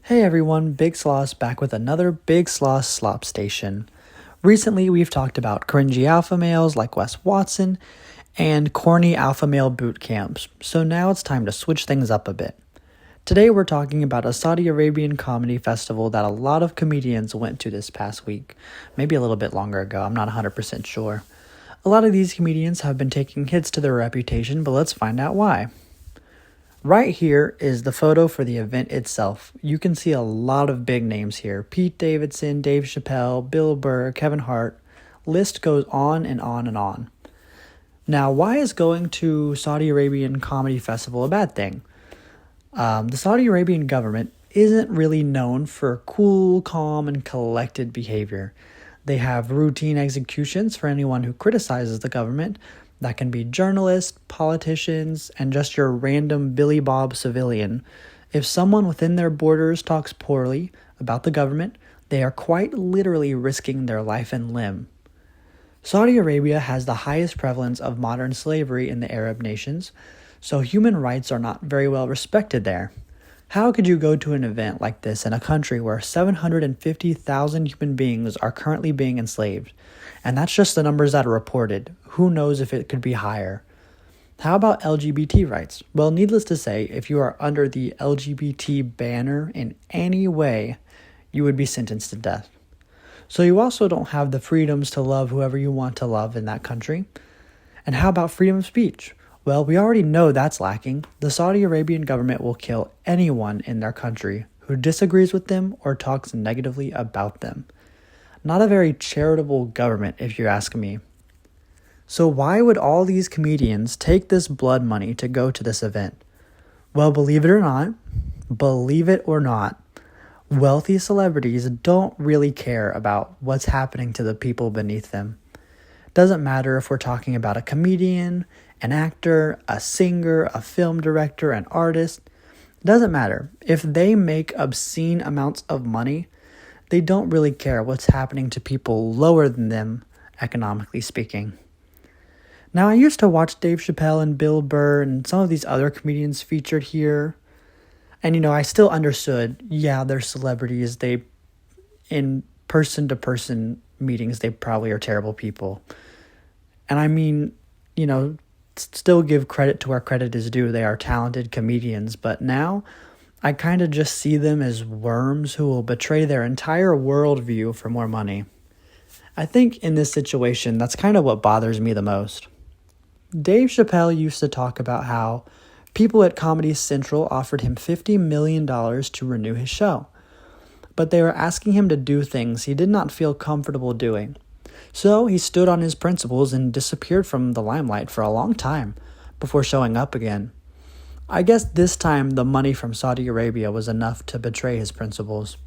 Hey everyone, Big Sloss back with another Big Sloss Slop Station. Recently, we've talked about cringy alpha males like Wes Watson and corny alpha male boot camps, so now it's time to switch things up a bit. Today, we're talking about a Saudi Arabian comedy festival that a lot of comedians went to this past week, maybe a little bit longer ago, I'm not 100% sure. A lot of these comedians have been taking hits to their reputation, but let's find out why. Right here is the photo for the event itself. You can see a lot of big names here. Pete Davidson, Dave Chappelle, Bill Burr, Kevin Hart. List goes on and on and on. Now, why is going to Saudi Arabian Comedy Festival a bad thing? The Saudi Arabian government isn't really known for cool, calm, and collected behavior. They have routine executions for anyone who criticizes the government. That can be journalists, politicians, and just your random Billy Bob civilian. If someone within their borders talks poorly about the government, they are quite literally risking their life and limb. Saudi Arabia has the highest prevalence of modern slavery in the Arab nations, so human rights are not very well respected there. How could you go to an event like this in a country where 750,000 human beings are currently being enslaved? And that's just the numbers that are reported. Who knows if it could be higher? How about LGBT rights? Well, needless to say, if you are under the LGBT banner in any way, you would be sentenced to death. So you also don't have the freedoms to love whoever you want to love in that country. And how about freedom of speech? Well, we already know that's lacking. The Saudi Arabian government will kill anyone in their country who disagrees with them or talks negatively about them. Not a very charitable government, if you ask me. So why would all these comedians take this blood money to go to this event? Well, believe it or not, wealthy celebrities don't really care about what's happening to the people beneath them. Doesn't matter if we're talking about a comedian, an actor, a singer, a film director, an artist. Doesn't matter. If they make obscene amounts of money, they don't really care what's happening to people lower than them, economically speaking. Now, I used to watch Dave Chappelle and Bill Burr and some of these other comedians featured here. And, I still understood, they're celebrities. In person-to-person meetings, they probably are terrible people. And I mean, still give credit to where credit is due. They are talented comedians. But now, I kind of just see them as worms who will betray their entire worldview for more money. I think in this situation, that's kind of what bothers me the most. Dave Chappelle used to talk about how people at Comedy Central offered him $50 million to renew his show, but they were asking him to do things he did not feel comfortable doing. So he stood on his principles and disappeared from the limelight for a long time before showing up again. I guess this time the money from Saudi Arabia was enough to betray his principles.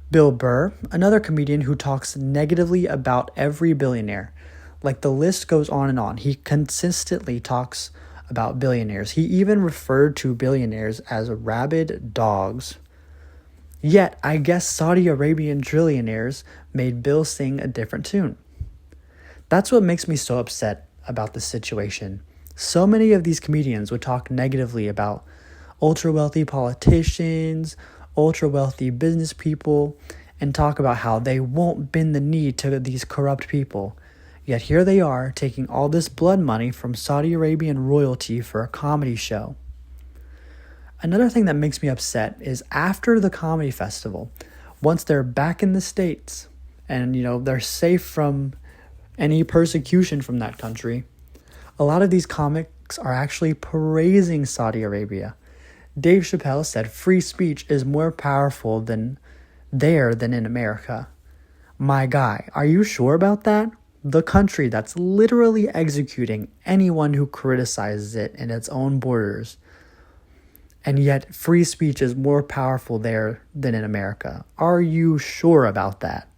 Bill Burr, another comedian who talks negatively about every billionaire. Like, the list goes on and on. He consistently talks about billionaires. He even referred to billionaires as rabid dogs. Yet, I guess Saudi Arabian trillionaires made Bill sing a different tune. That's what makes me so upset about this situation. So many of these comedians would talk negatively about ultra-wealthy politicians, ultra-wealthy business people, and talk about how they won't bend the knee to these corrupt people. Yet here they are, taking all this blood money from Saudi Arabian royalty for a comedy show. Another thing that makes me upset is after the comedy festival, once they're back in the States and, they're safe from any persecution from that country, a lot of these comics are actually praising Saudi Arabia. Dave Chappelle said free speech is more powerful than in America. My guy, are you sure about that? The country that's literally executing anyone who criticizes it in its own borders. And yet free speech is more powerful there than in America. Are you sure about that?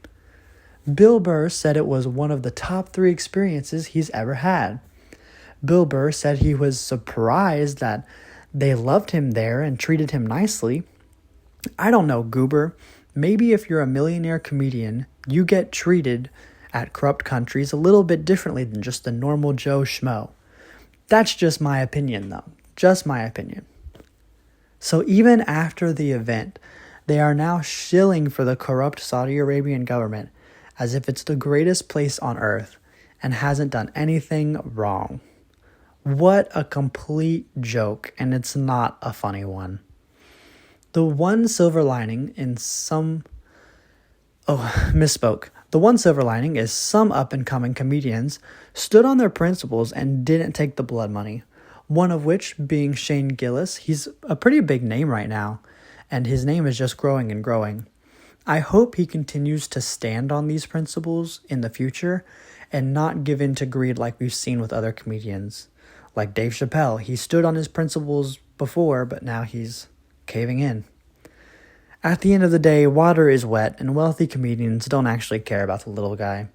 Bill Burr said it was one of the top 3 experiences he's ever had. Bill Burr said he was surprised that they loved him there and treated him nicely. I don't know, Goober. Maybe if you're a millionaire comedian, you get treated at corrupt countries a little bit differently than just the normal Joe Schmo. That's just my opinion, though. Just my opinion. So even after the event, they are now shilling for the corrupt Saudi Arabian government as if it's the greatest place on earth and hasn't done anything wrong. What a complete joke, and it's not a funny one. The one silver lining is some up-and-coming comedians stood on their principles and didn't take the blood money. One of which being Shane Gillis. He's a pretty big name right now, and his name is just growing and growing. I hope he continues to stand on these principles in the future and not give in to greed like we've seen with other comedians. Like Dave Chappelle, he stood on his principles before, but now he's caving in. At the end of the day, water is wet, and wealthy comedians don't actually care about the little guy.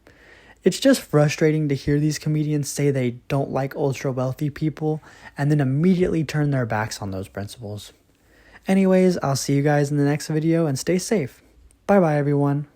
It's just frustrating to hear these comedians say they don't like ultra-wealthy people and then immediately turn their backs on those principles. Anyways, I'll see you guys in the next video and stay safe. Bye-bye, everyone.